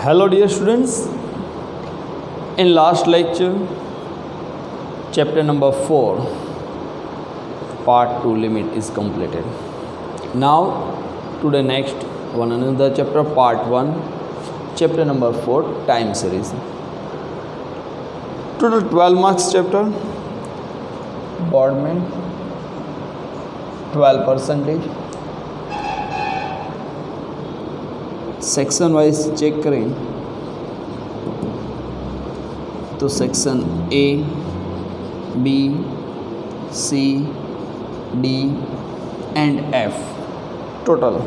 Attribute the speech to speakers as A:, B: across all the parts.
A: Hello dear students, in last lecture chapter number 4 part 2 limit is completed. Now to the next one another chapter part 1 chapter number 4 time series. To the 12 marks chapter board में 12%. Section wise check करें तो section A B C D and F total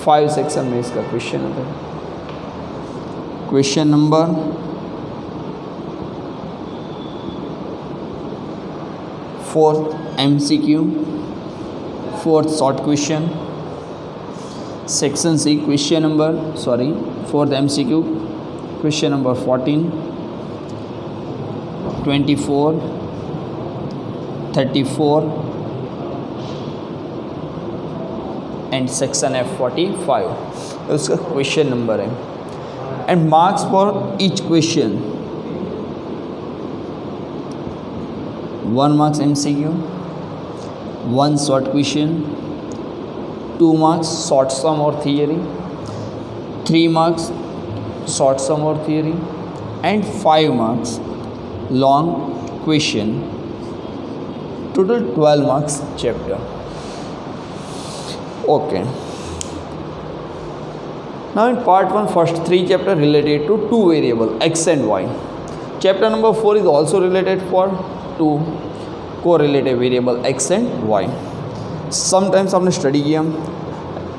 A: 5 section में इसका question है. Question number 4th MCQ, 4th short question. Section C question number 4th MCQ question number 14, 24, 34 and section F 45 उसका question number है. And marks for each question 1 marks MCQ, 1 short question, 2 marks short sum or theory, 3 marks short sum or theory, and 5 marks long question. Total 12 marks chapter. Okay. Now in part 1 first 3 chapter related to 2 variable x and y. Chapter number 4 is also related for 2 correlative variable x and y. Sometimes आपने study किया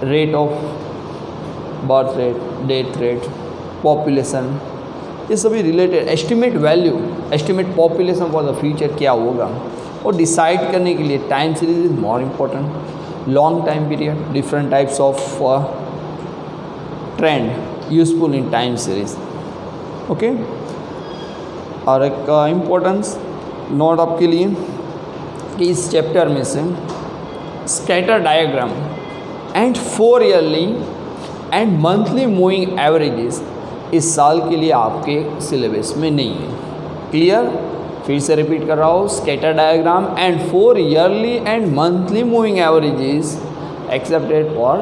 A: rate of birth rate, death rate, population, ये सभी related. Estimate value, estimate population for the future क्या होगा और decide करने के लिए time series is more important. Long time period, different types of trend useful in time series. Okay. और एक इम्पोर्टेंस नोट आपके लिए कि इस चैप्टर में से scatter diagram and 4 yearly and monthly moving averages इस साल के लिए आपके सिलेबस में नहीं है. क्लियर? फिर से रिपीट कर रहा हूँ. Scatter diagram and 4 yearly and monthly moving averages accepted for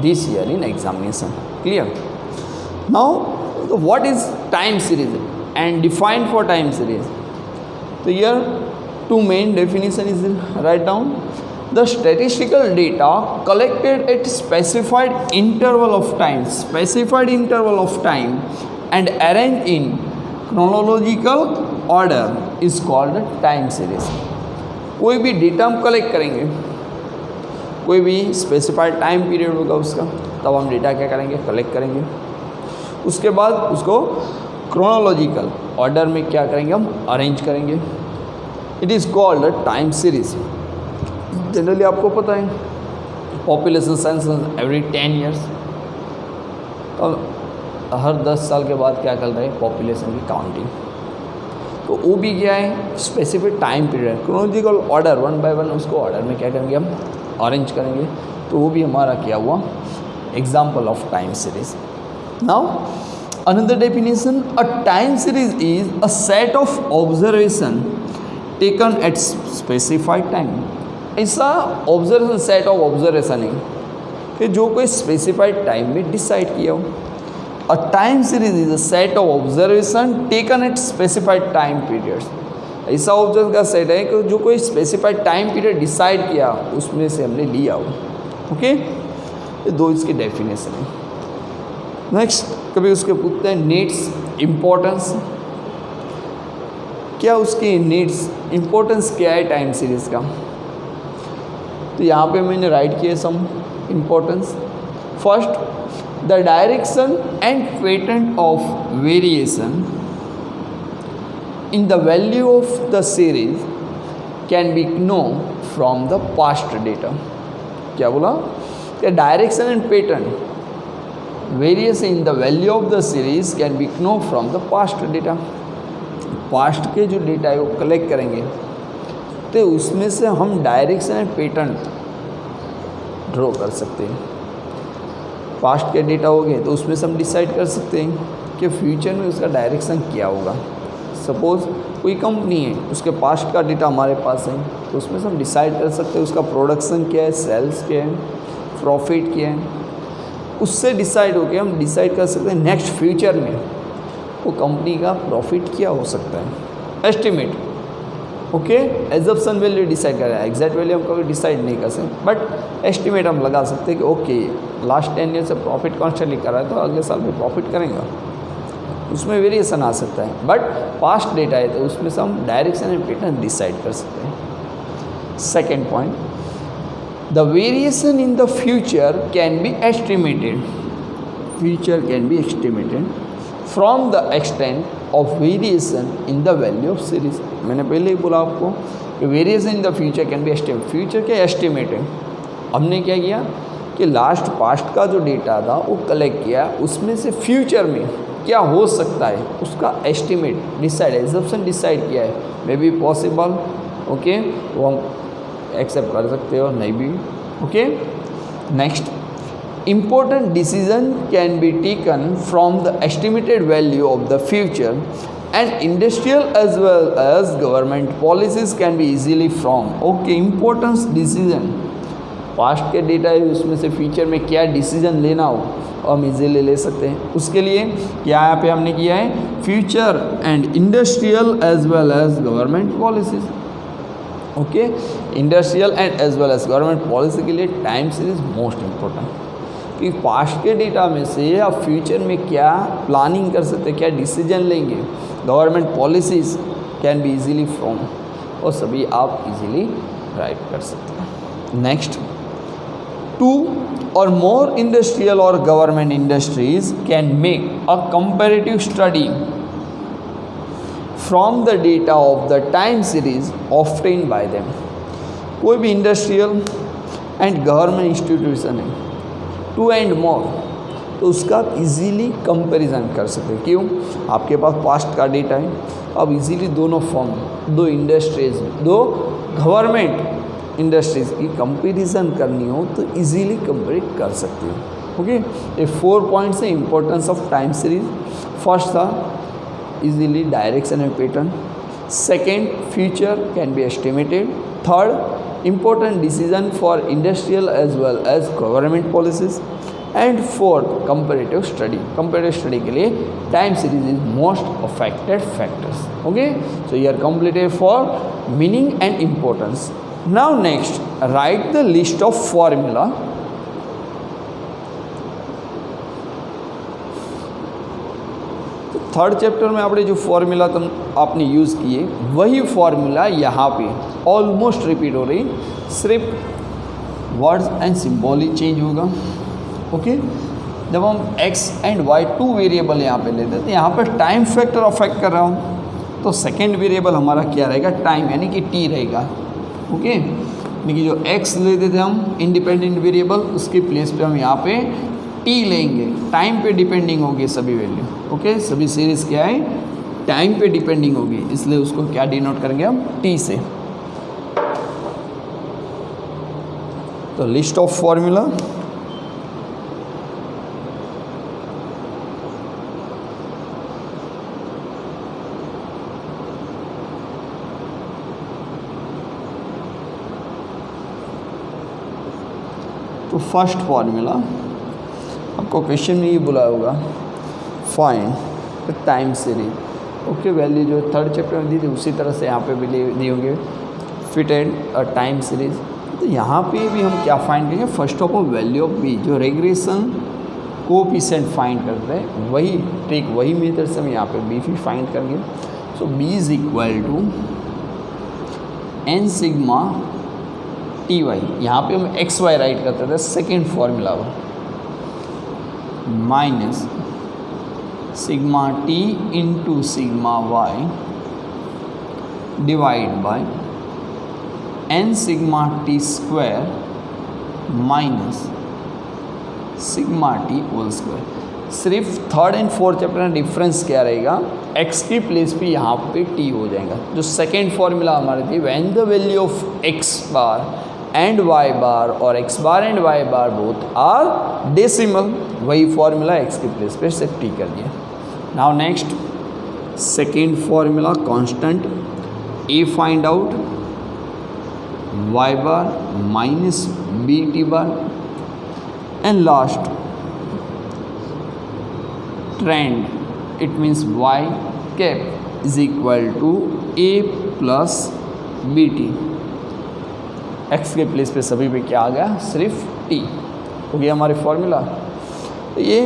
A: this year in examination. Clear? Now what is time series and defined for time series. तो year 2 main definition is write down. The statistical data collected at specified interval of time and arranged in chronological order is called time series. कोई भी data हम collect करेंगे, कोई भी specified time period होगा उसका, तब हम डेटा क्या करेंगे, कलेक्ट करेंगे. उसके बाद उसको क्रोनोलॉजिकल ऑर्डर में क्या करेंगे, हम अरेंज करेंगे. It is called time series. Generally आपको पता है पॉपुलेशन सेंसस एवरी 10 ईयर्स. तो हर 10 साल के बाद क्या कर रहे हैं, पॉपुलेशन की काउंटिंग. तो वो भी क्या है, specific time period, chronological order 1 by 1 उसको ऑर्डर में क्या करेंगे, हम अरेंज करेंगे. तो वो भी हमारा क्या हुआ, example of time series. Now another definition, a time series is a set of observation taken at specified time. ऐसा ऑब्जर्वेशन, सेट ऑफ ऑब्जर्वेशन है कि जो कोई स्पेसिफाइड टाइम में डिसाइड किया हो. A time series is a set of observation taken at specified time periods. ऐसा observe का सेट है कि जो कोई स्पेसिफाइड टाइम पीरियड डिसाइड किया उसमें से हमने लिया हो. ओके. ये 2 इसकी डेफिनेशन है. नेक्स्ट कभी उसके पूछते हैं नीड्स, इम्पोर्टेंस. क्या उसकी नीड्स, इम्पोर्टेंस क्या है टाइम सीरीज का. तो यहाँ पे मैंने राइट किए some importance. First, the direction and pattern of variation in the value of the series can be know from the past data. क्या बोला, the direction and pattern variation in the value of the series can be know from the past data. Past के जो data है वो collect करेंगे तो उसमें से हम डायरेक्शन एंड पैटर्न ड्रॉ कर सकते हैं. पास्ट के डेटा हो गए तो उसमें से हम डिसाइड कर सकते हैं कि फ्यूचर में उसका डायरेक्शन क्या होगा। सपोज़ कोई कंपनी है, उसके पास्ट का डेटा हमारे पास है, तो उसमें से हम डिसाइड कर सकते हैं उसका प्रोडक्शन क्या है, सेल्स क्या है, प्रॉफिट क्या है। उससे डिसाइड होकर हम डिसाइड कर सकते हैं नेक्स्ट फ्यूचर में वो कंपनी का प्रॉफिट क्या हो सकता है। Estimate, okay, assumption value decide कर रहे हैं, एग्जैक्ट वैल्यू हम कभी डिसाइड नहीं कर सकते, बट एस्टिमेट हम लगा सकते हैं कि ओके लास्ट 10 ईयर से प्रॉफिट कॉन्स्टेंटली कर रहा है तो अगले साल में प्रॉफिट करेंगे। उसमें वेरिएशन आ सकता है, बट पास्ट डेटा है तो उसमें से हम डायरेक्शन एंड पैटर्न डिसाइड कर सकते हैं। Second point, the variation in the future can be estimated, future can be estimated from the extent of variation in the value of series. मैंने पहले ही बोला आपको कि variation in the future can B estimate, future क्या estimate है। हमने क्या किया कि लास्ट पास्ट का जो डेटा था वो कलेक्ट किया, उसमें से फ्यूचर में क्या हो सकता है उसका एस्टिमेट डिसाइड, एजम्पशन डिसाइड किया है। मे बी पॉसिबल, ओके, वो हम एक्सेप्ट कर सकते हो, नहीं भी, okay. Next, important decision can be taken from the estimated value of the future, and industrial as well as government policies can be easily from, okay, importance decision, past के data है उसमें से future में क्या decision लेना हो हम easily ले सकते हैं। उसके लिए क्या यहाँ पे हमने किया है, future and industrial as well as government policies, okay, industrial and as well as government policy के लिए टाइम सीरीज मोस्ट इम्पोर्टेंट, कि पास्ट के डेटा में से आप फ्यूचर में क्या प्लानिंग कर सकते हैं, क्या डिसीजन लेंगे, government policies can be easily from, और सभी आप इजीली राइट कर सकते हैं। Next, 2 or more industrial or government industries can make a comparative study from the data of the time series obtained by them। कोई भी industrial and government institution है, 2 and more, तो उसका आप इजीली कंपैरिजन कर सकते हैं। क्यों, आपके पास पास्ट का डेटा है, अब इजीली दोनों फॉर्म, 2 इंडस्ट्रीज, 2 गवर्नमेंट इंडस्ट्रीज़ की कंपैरिजन करनी हो तो इजीली कंपेयर कर सकते हो। ओके, ये 4 पॉइंट्स है importance of time series. First था easily direction and pattern, second future can be estimated, third important decision for industrial as well as government policies, and fourth comparative study। comparative study के लिए time series is most affected factors। okay, so you are completed for meaning and importance। now next, write the list of formula third chapter में आपने जो formula आपने use किए वही formula यहाँ पे ऑलमोस्ट रिपीट हो रही, सिर्फ words and symbol he change होगा। ओके, जब हम x एंड y 2 वेरिएबल यहाँ पे लेते हैं तो यहाँ पर टाइम फैक्टर अफेक्ट कर रहा हूँ, तो सेकेंड वेरिएबल हमारा क्या रहेगा, टाइम, यानी कि t रहेगा। ओके, यानी कि जो x लेते थे हम इंडिपेंडेंट वेरिएबल, उसके प्लेस पे हम यहाँ पे t लेंगे, टाइम पे डिपेंडिंग होगी सभी वैल्यू। ओके, सभी सीरीज़ क्या है, टाइम पे डिपेंडिंग होगी, इसलिए उसको क्या डिनोट करेंगे हम, t से। तो लिस्ट ऑफ फॉर्मूला, तो फर्स्ट फॉर्मूला आपको क्वेश्चन में ये बुलाया होगा, find time series. Okay, value जो थर्ड चैप्टर में दी थी उसी तरह से यहाँ पे भी दी होंगे, फिटेड टाइम सीरीज। तो यहाँ पे भी हम क्या फाइंड करेंगे, first of all value of B, जो रेग्रेशन कोएफिशिएंट फाइंड करते हैं वही ट्रिक, वही मेथड से हम यहाँ पे बी भी फाइंड करेंगे। So B is equal to N sigma T Y, यहाँ पे हम एक्स वाई राइट करते थे second formula, minus sigma T into sigma Y divide by N sigma T square minus sigma T whole square. सिर्फ third and fourth chapter में difference क्या रहेगा, x की प्लेस पे यहाँ पे t हो जाएगा। जो सेकेंड फॉर्मूला हमारी थी, when the value of x bar and Y bar और X bar and Y bar both are decimal, वही फॉर्मूला एक्स के प्लेस पे सेट टी कर दिया। Now next second formula constant A find out Y bar minus B T bar and last trend, it means Y cap is equal to A plus B T. X के place पे सभी पे क्या आ गया, सिर्फ T हो गया हमारे फॉर्मूला। तो ये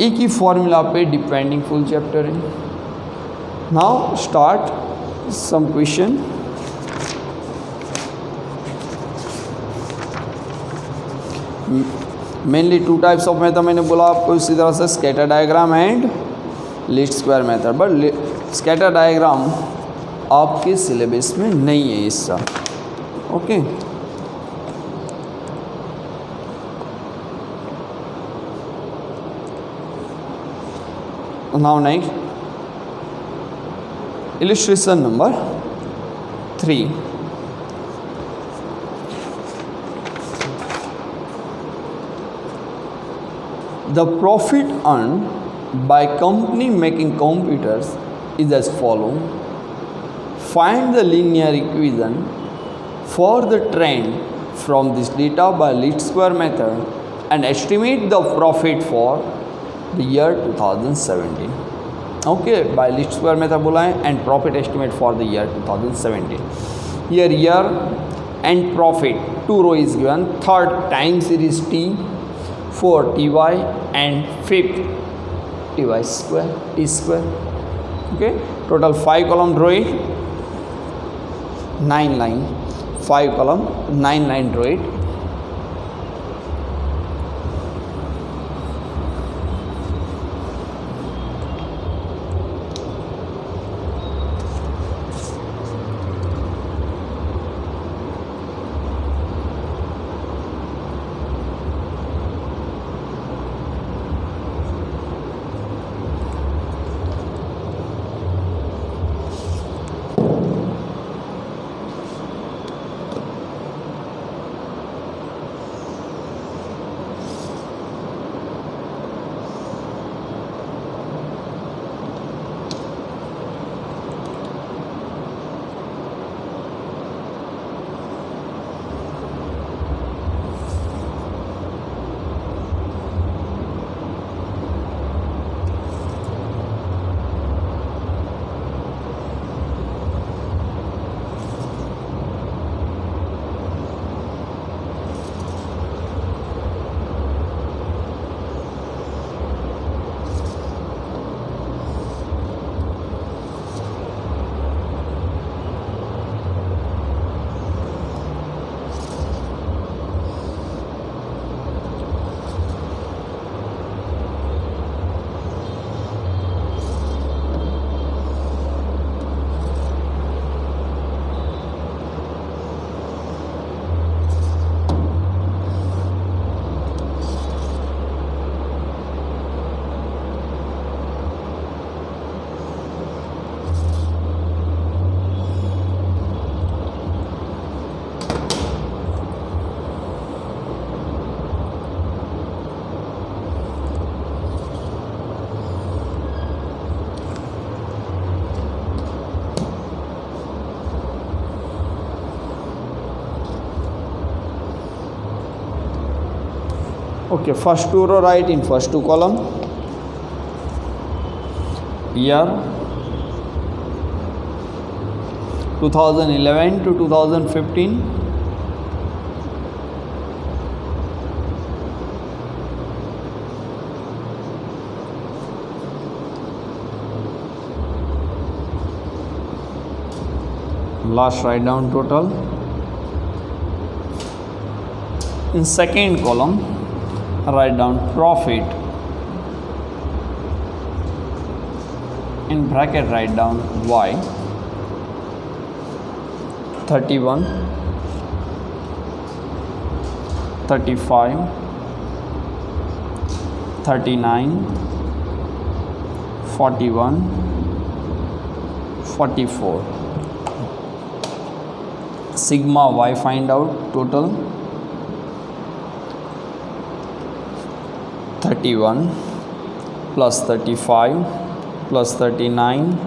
A: एक ही फॉर्मूला पे डिपेंडिंग फुल चैप्टर है। Now start some question. Mainly two types of method मैंने बोला आपको, इसी तरह से scatter diagram and least square method, but scatter diagram आपके सिलेबस में नहीं है इस साल। Okay, now next illustration number 3. The profit earned by company making computers is as follows. Find the linear equation for the trend from this data by least square method and estimate the profit for the year 2017. Okay, by least square method बोला है and profit estimate for the year 2017. Here year and profit, two row is given, third time series T, 4 ty and fifth ty square t square. Okay, total 5 column draw it, 9 line, 5 column 9 line draw it. Okay, first two row write in first two column. Year 2011 to 2015. Last write down total. In second column write down profit, in bracket write down y, 31, 35, 39, 41, 44. sigma y find out total 31 plus 35 plus 39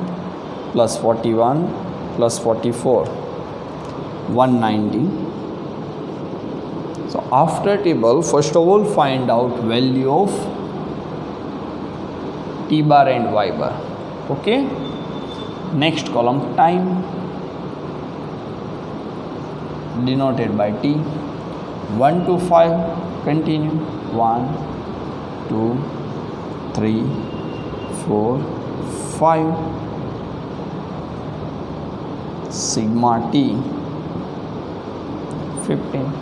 A: plus 41 plus 44 190. So after table, first of all find out value of t bar and y bar. Okay, next column time denoted by t. 1 to 5 continue. 1 2 3 4 5 sigma t 15.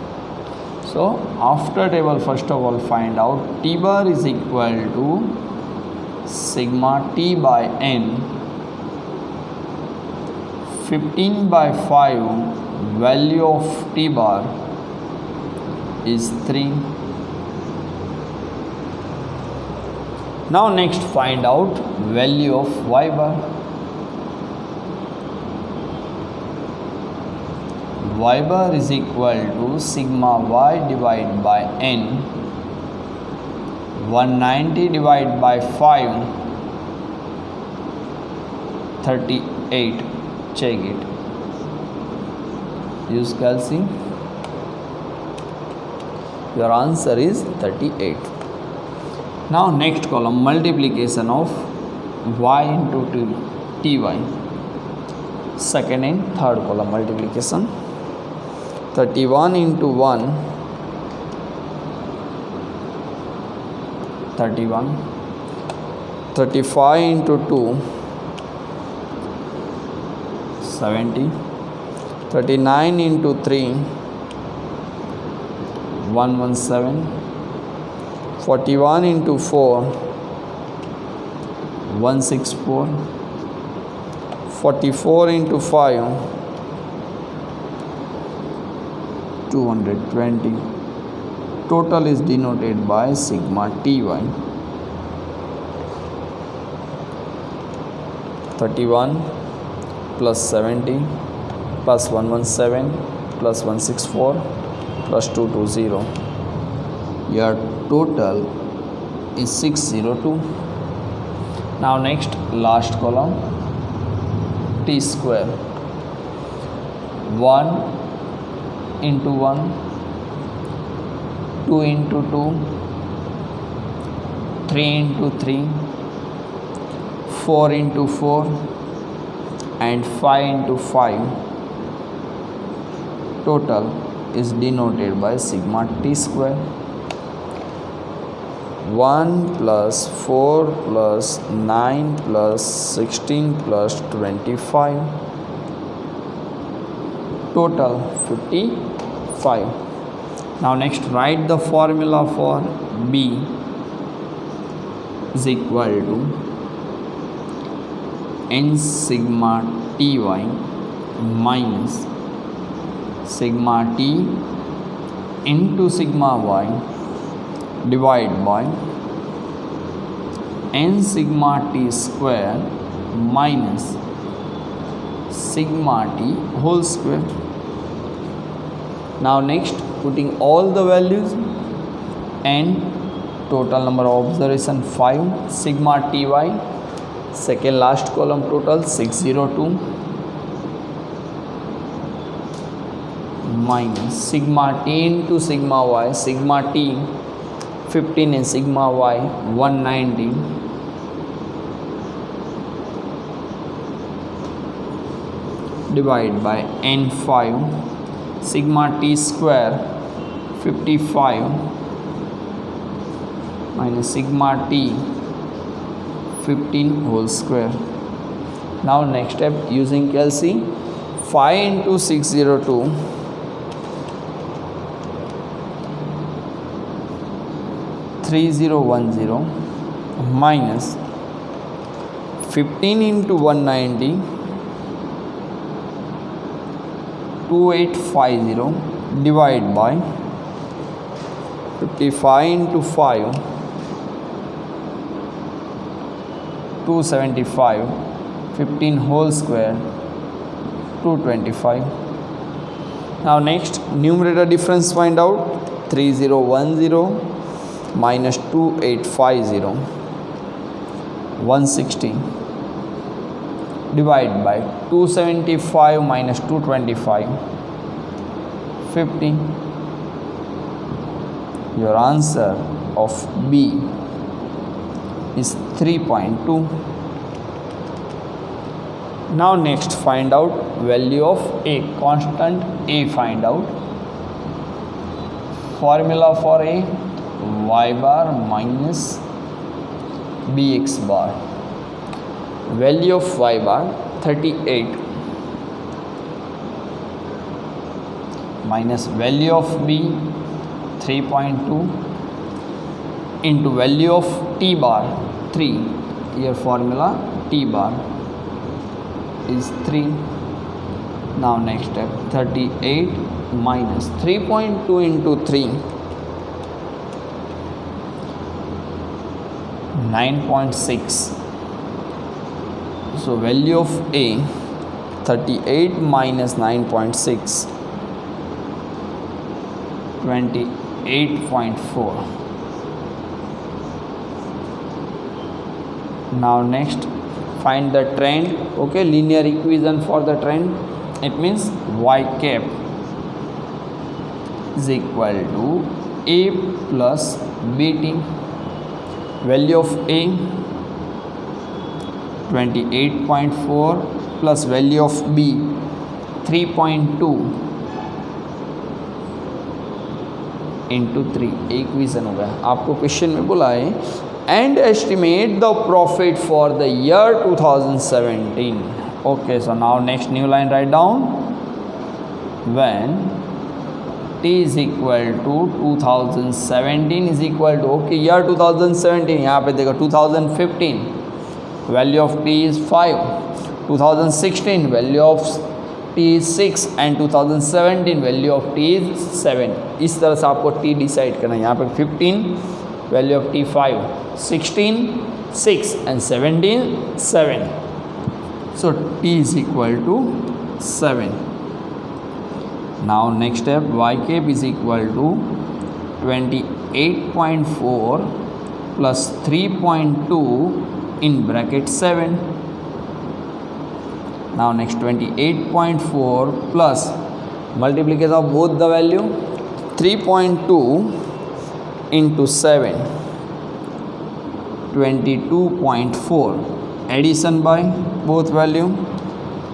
A: So after table, first of all find out t bar is equal to sigma t by n. 15 by 5 value of t bar is 3. Now next find out value of y bar. Y bar is equal to sigma y divided by n. 190 divided by 5 38. Check it. Use calci. Your answer is 38. Now next column multiplication of y into ty. Second and third column multiplication. 31 into 1 31. 35 into 2 70. 39 into 3 117. 41 into 4 164. 44 into 5 220. Total is denoted by sigma ty. 31 plus 70 plus 117 plus 164 plus 220. Your total is 602. Now next last column t square. 1 into 1 2 into 2 3 into 3 4 into 4 and 5 into 5. Total is denoted by sigma t square. 1 plus 4 plus 9 plus 16 plus 25. Total 55. Now next write the formula for b is equal to n sigma ty minus sigma t into sigma y divided by n sigma t square minus sigma t whole square. Now next putting all the values and total number of observation 5 sigma ty. Second last column total 602 minus sigma t into sigma y. Sigma t 15 and sigma y 190 divided by n5 sigma t square 55 minus sigma t 15 whole square. Now next step using calci. 5 into 602 3010 minus 15 into 190 2850 divided by 55 into 5 275 15 whole square 225. Now next, numerator difference find out. 3010 minus 2850, 160, divide by 275 minus 225, 50. Your answer of B is 3.2. Now next, find out value of A, constant A find out. Formula for A, y bar minus bx bar. Value of y bar 38 minus value of B 3.2 into value of t bar 3. Here formula t bar is 3. Now next step, 38 minus 3.2 into 3, 9.6. So value of A 38 minus 9.6, 28.4. Now next, find the trend. Okay, linear equation for the trend. It means y cap is equal to A plus bt. Value of A 28.4 plus value of B 3.2 into 3. Equation हो गया. आपको question में बोला है and estimate the profit for the year 2017. Okay, so now next new line write down. When t is equal to 2017 is equal to, okay, year 2017 यहाँ पे देखो 2015 value of t is 5, 2016 value of t is 6 and 2017 value of t is 7. इस तरह से आपको t decide करना है. यहाँ पे 15 value of t 5, 16 6 and 17 7. So t is equal to 7. Now next step, y cap is equal to 28.4 plus 3.2 in bracket 7. Now next, 28.4 plus multiplication of both the value 3.2 into 7, 22.4. Addition by both value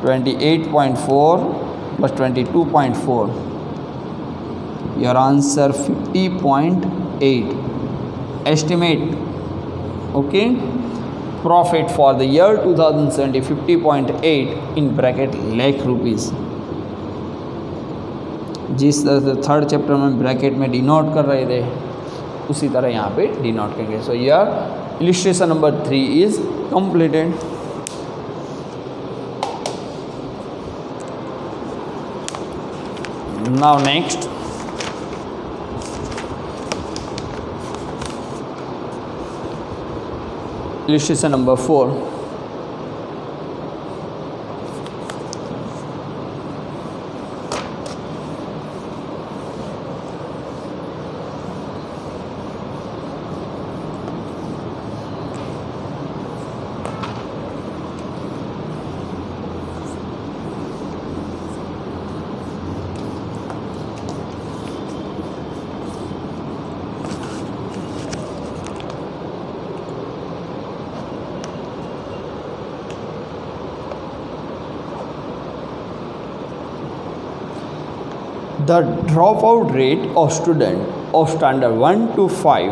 A: 28.4 plus 22.4. Your answer 50.8. Estimate, okay, profit for the year 2070 50.8 in bracket lakh rupees. जिस तरह से third chapter में bracket में denote कर रहे थे उसी तरह यहाँ पे डिनोट करेंगे. सो यार illustration number 3 is completed. Now next, illustration number 4. The dropout rate of student of standard 1 to 5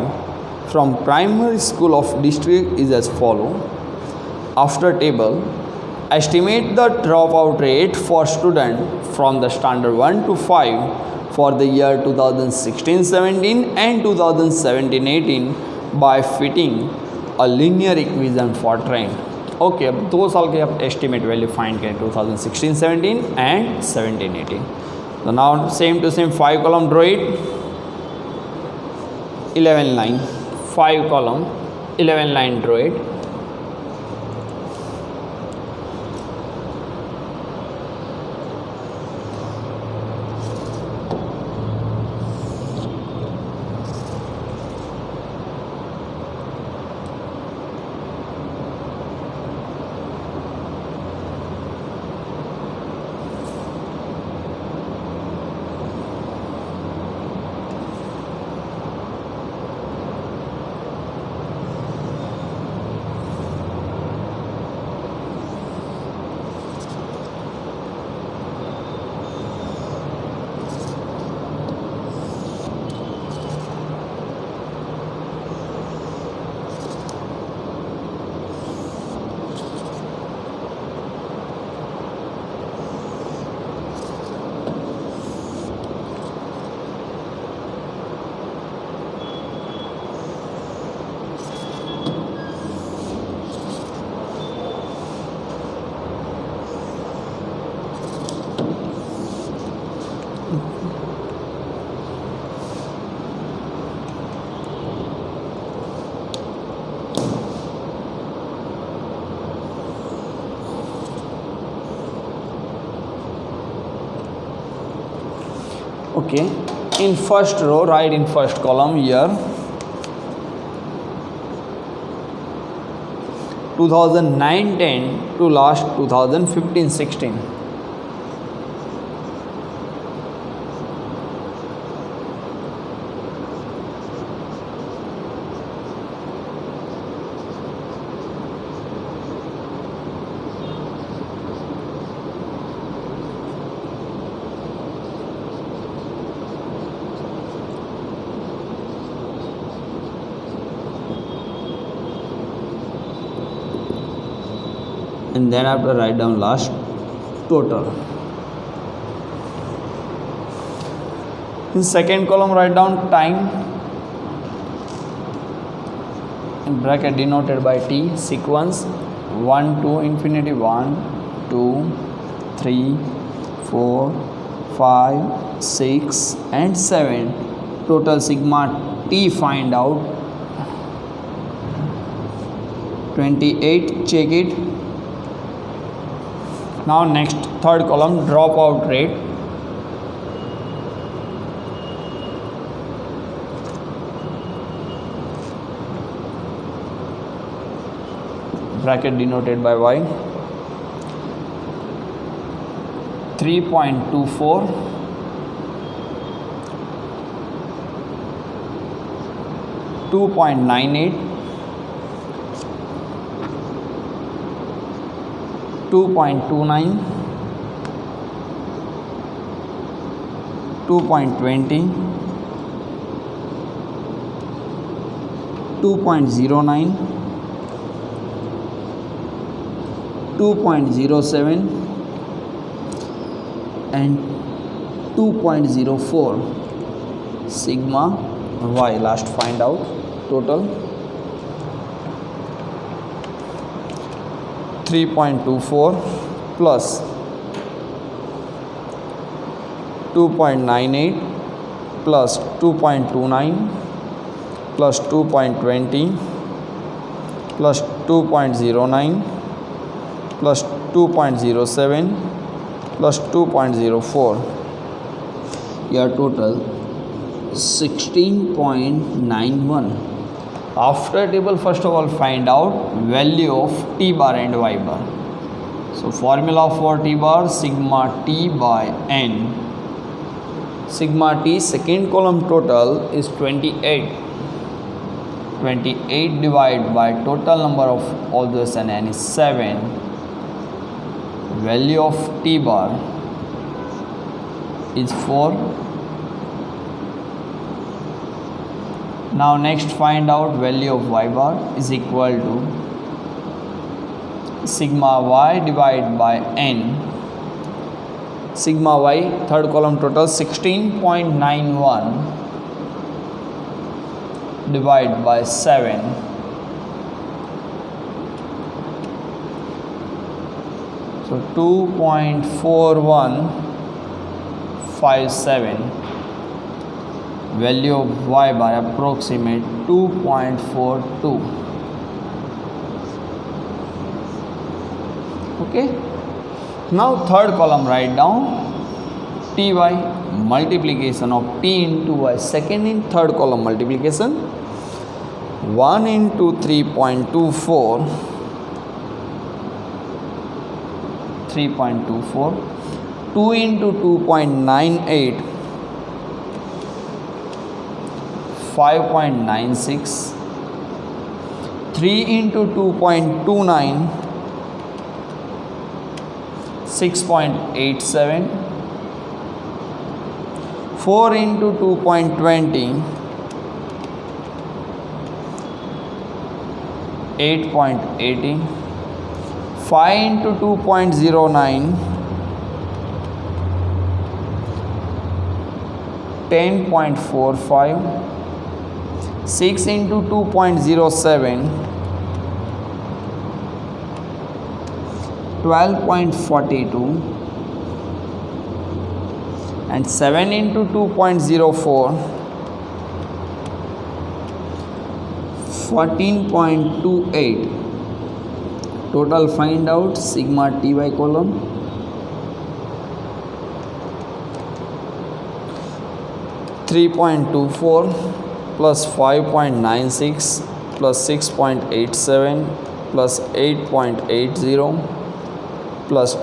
A: from primary school of district is as follow. After table, estimate the dropout rate for student from the standard 1 to 5 for the year 2016-17 and 2017-18 by fitting a linear equation for trend. Okay, अब 2 साल के आप estimate value find करें 2016-17 and 17-18. So now same to same 5 column draw it, 11 line, 5 column, 11 line draw it. Okay, in first row, write in first column here 2009-10 to last 2015-16. And then after write down last total. In second column write down time in bracket denoted by T, sequence 1 to infinity, 1 2 3 4 5 6 and 7. Total sigma T find out 28. Check it. Now next third column, dropout rate. Bracket denoted by Y. 3.24, 2.98, 2.29, 2.20, 2.09, 2.07 and 2.04. Sigma Y. Last find out total 3.24 plus 2.98 plus 2.29 plus 2.20 plus 2.09 plus 2.07 plus 2.04. Your total 16.91. After table, first of all find out value of T bar and Y bar. So formula for T bar, sigma T by N. Sigma T, second column total is 28. 28 divided by total number of observers and N is 7. Value of T bar is 4. Now next find out value of Y bar is equal to sigma Y divided by N. Sigma Y, third column total 16.91 divided by 7. So 2.4157. Value of Y bar approximate 2.42. Okay. Now third column write down Ty, multiplication of T into Y. Second and third column multiplication 1 into 3.24, 3.24, 2 into 2.98, 5.96, 3 into 2.29, 6.87, 4 into 2.20, 8.80, 5 into 2.09, 10.45, 6 into 2.07, 12.42 and 7 into 2.04, 14.28. Total find out sigma Ty column. 3.24 plus 5.96 plus 6.87 plus 8.80 plus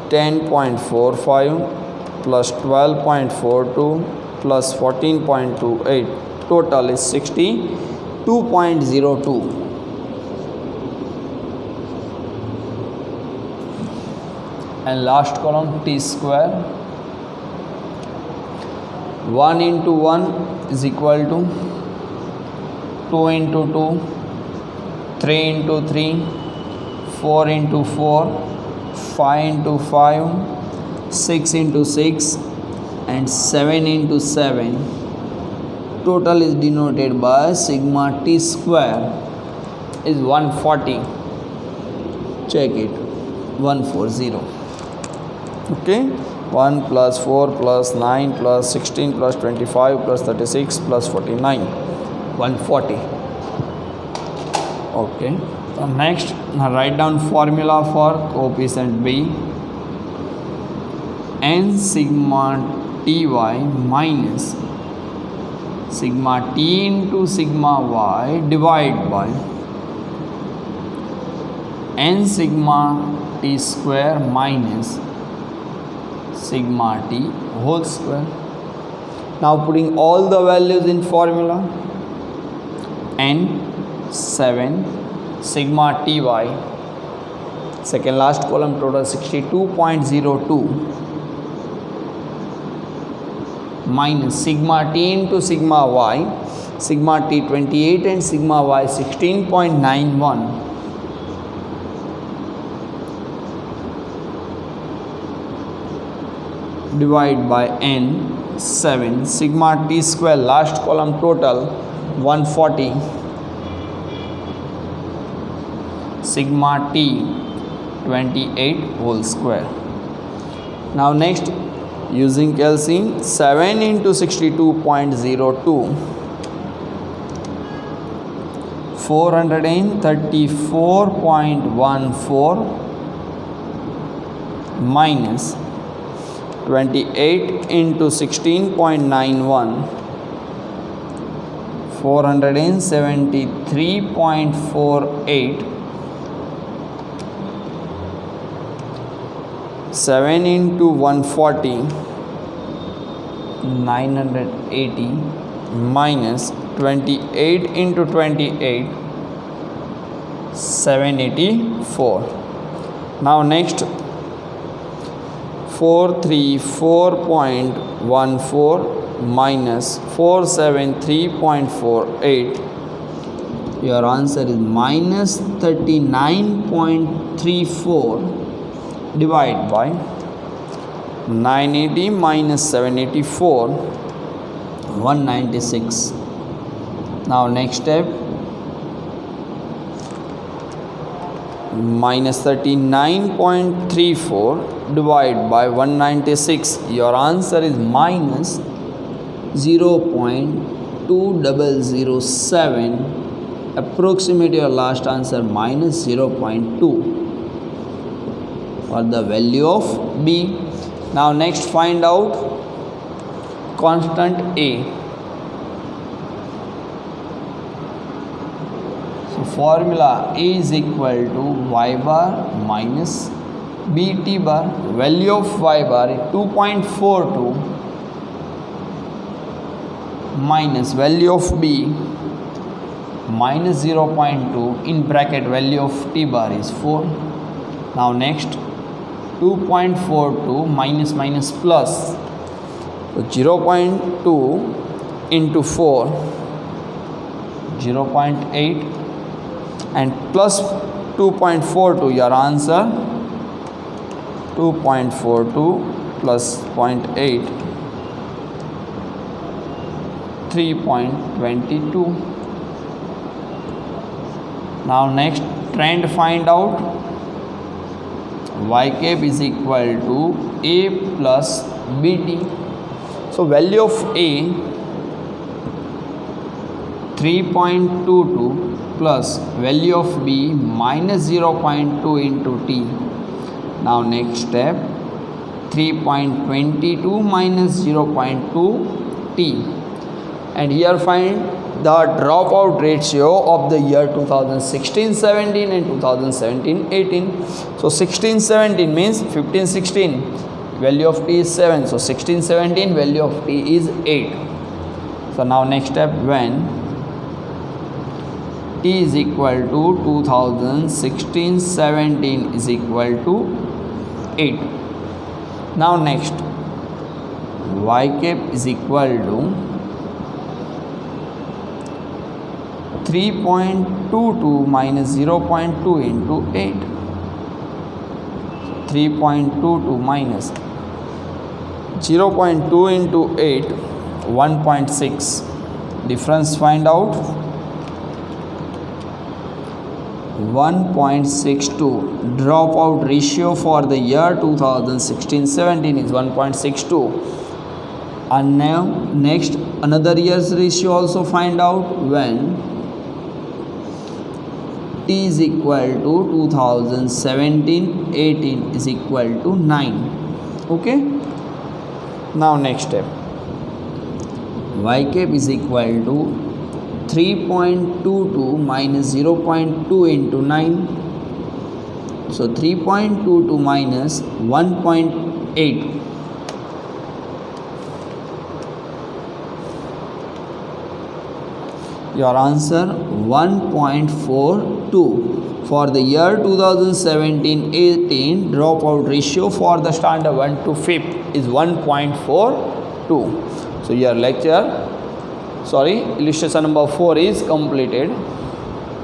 A: 10.45 plus 12.42 plus 14.28. Total is 62.02. And last column, t square. 1 into 1 is equal to 2 into 2, 3 into 3, 4 into 4, 5 into 5, 6 into 6 and 7 into 7. Total is denoted by sigma t square is 140. Check it, 140. Okay, 1 plus 4 plus 9 plus 16 plus 25 plus 36 plus 49, 140. Okay, so next write down formula for coefficient b. N sigma ty minus sigma t into sigma y divided by n sigma t square minus sigma t whole square. Now putting all the values in formula. N 7 sigma ty, second last column, total 62.02 minus sigma t into sigma y, sigma t 28 and sigma y 16.91 divided by n 7 sigma t square, last column, total 140 sigma t 28 whole square. Now next, using calcium, 7 into 62.02, 434.14 minus 28 into 16.91, 473.48, 7 into 140, 980 minus 28 into 28, 784. Now next, 434.14 minus 473.48. Your answer is minus 39.34 divided by 980 minus 784, 196. Now next step, minus 39.34 divided by 196. Your answer is minus 0.2007. Approximate your last answer, minus 0.2 for the value of b. Now next, find out constant a. So formula a is equal to y bar minus bt bar. Value of y bar is 2.42 minus value of b minus 0.2 in bracket value of t bar is 4. Now next, 2.42 minus minus plus, so 0.2 into 4, 0.8 and plus 2.42. Your answer 2.42 plus 0.8, 3.22. Now next, trend find out. Y cap is equal to a plus bt. So value of a 3.22 plus value of b minus 0.2 into t. Now next step, 3.22 minus 0.2 T. And here find the dropout ratio of the year 2016-17 and 2017-18. So 16-17 means 15-16, value of T is 7. So 16-17, value of T is 8. So now next step, when T is equal to 2016-17 is equal to 8. Now next, y cap is equal to 3.22 minus 0.2 into 8. 3.22 minus 0.2 into 8, 1.6. Difference find out. 1.62. Dropout ratio for the year 2016-17 is 1.62. And now next, another year's ratio also find out, when T is equal to 2017-18 is equal to 9. Okay. Now next step, y cap is equal to 3.22 minus 0.2 into 9. So 3.22 minus 1.8. Your answer 1.42. For the year 2017-18, dropout ratio for the standard 1 to 5th is 1.42. So your illustration number 4 is completed.